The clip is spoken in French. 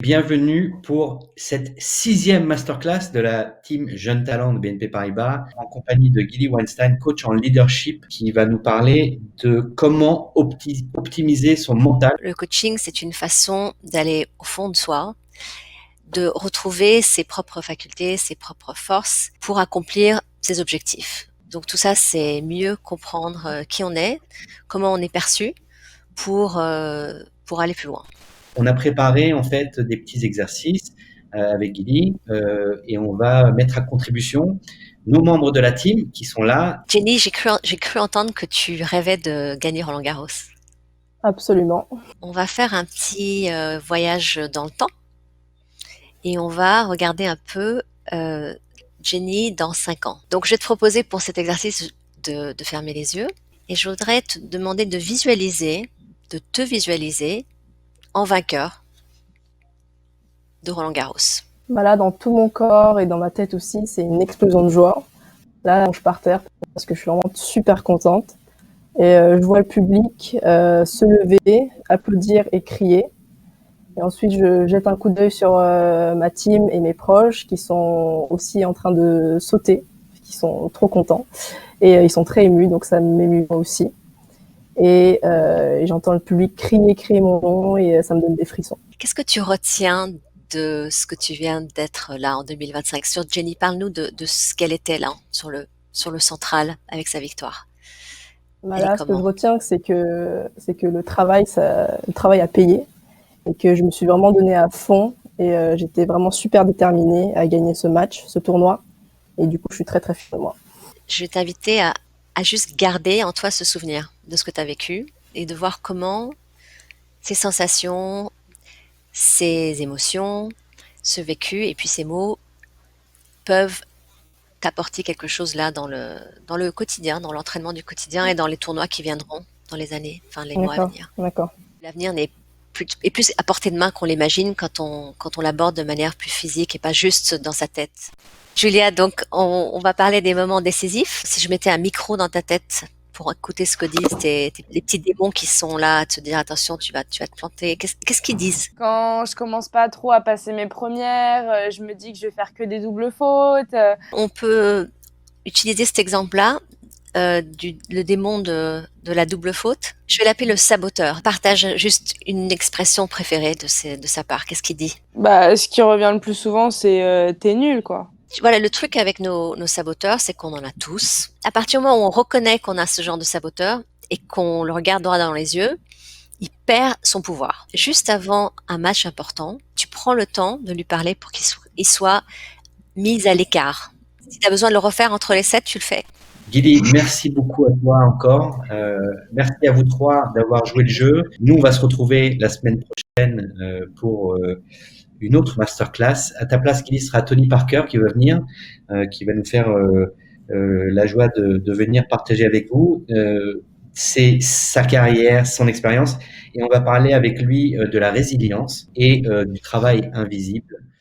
Bienvenue pour cette 6e masterclass de la team Jeunes Talents de BNP Paribas, en compagnie de Gilly Weinstein, coach en leadership, qui va nous parler de comment optimiser son mental. Le coaching, c'est une façon d'aller au fond de soi, de retrouver ses propres facultés, ses propres forces pour accomplir ses objectifs. Donc tout ça, c'est mieux comprendre qui on est, comment on est perçu pour aller plus loin. On a préparé en fait des petits exercices avec Gilly et on va mettre à contribution nos membres de la team qui sont là. Jenny, j'ai cru entendre que tu rêvais de gagner Roland-Garros. Absolument. On va faire un petit voyage dans le temps et on va regarder un peu Jenny dans 5 ans. Donc je vais te proposer pour cet exercice de fermer les yeux et je voudrais te demander de te visualiser en vainqueur de Roland-Garros. Bah là, dans tout mon corps et dans ma tête aussi, c'est une explosion de joie. Là, je par terre parce que je suis vraiment super contente. Et je vois le public se lever, applaudir et crier. Et ensuite, je jette un coup d'œil sur ma team et mes proches qui sont aussi en train de sauter, qui sont trop contents. Et ils sont très émus, donc ça m'émue moi aussi. Et j'entends le public crier mon nom et ça me donne des frissons. Qu'est-ce que tu retiens de ce que tu viens d'être là en 2025 sur Jenny? Parle-nous de ce qu'elle était là sur le central avec sa victoire. Bah là, ce que je retiens, c'est que le travail a payé et que je me suis vraiment donnée à fond et j'étais vraiment super déterminée à gagner ce match, ce tournoi. Et du coup, je suis très très fière de moi. Je vais t'inviter à juste garder en toi ce souvenir de ce que tu as vécu et de voir comment ces sensations, ces émotions, ce vécu et puis ces mots peuvent t'apporter quelque chose là dans le quotidien, dans l'entraînement du quotidien et dans les tournois qui viendront dans les années, enfin les mois à venir. D'accord. L'avenir est plus à portée de main qu'on l'imagine quand on l'aborde de manière plus physique et pas juste dans sa tête. Julia, donc on va parler des moments décisifs. Si je mettais un micro dans ta tête pour écouter ce que disent les petits démons qui sont là, à te dire attention, tu vas te planter. Qu'est-ce qu'ils disent? Quand je commence pas trop à passer mes premières, je me dis que je vais faire que des doubles fautes. On peut utiliser cet exemple-là, le démon de la double faute. Je vais l'appeler le saboteur. Partage juste une expression préférée de sa part. Qu'est-ce qu'il dit? Bah, ce qui revient le plus souvent, c'est t'es nul, quoi. Voilà, le truc avec nos saboteurs, c'est qu'on en a tous. À partir du moment où on reconnaît qu'on a ce genre de saboteur et qu'on le regarde droit dans les yeux, il perd son pouvoir. Juste avant un match important, tu prends le temps de lui parler pour qu'il soit mis à l'écart. Si tu as besoin de le refaire entre les 7, tu le fais. Gilly, merci beaucoup à toi encore. Merci à vous trois d'avoir joué le jeu. Nous, on va se retrouver la semaine prochaine pour une autre masterclass. À ta place, Gilly, sera Tony Parker qui va venir, qui va nous faire la joie de venir partager avec vous c'est sa carrière, son expérience. Et on va parler avec lui de la résilience et du travail invisible.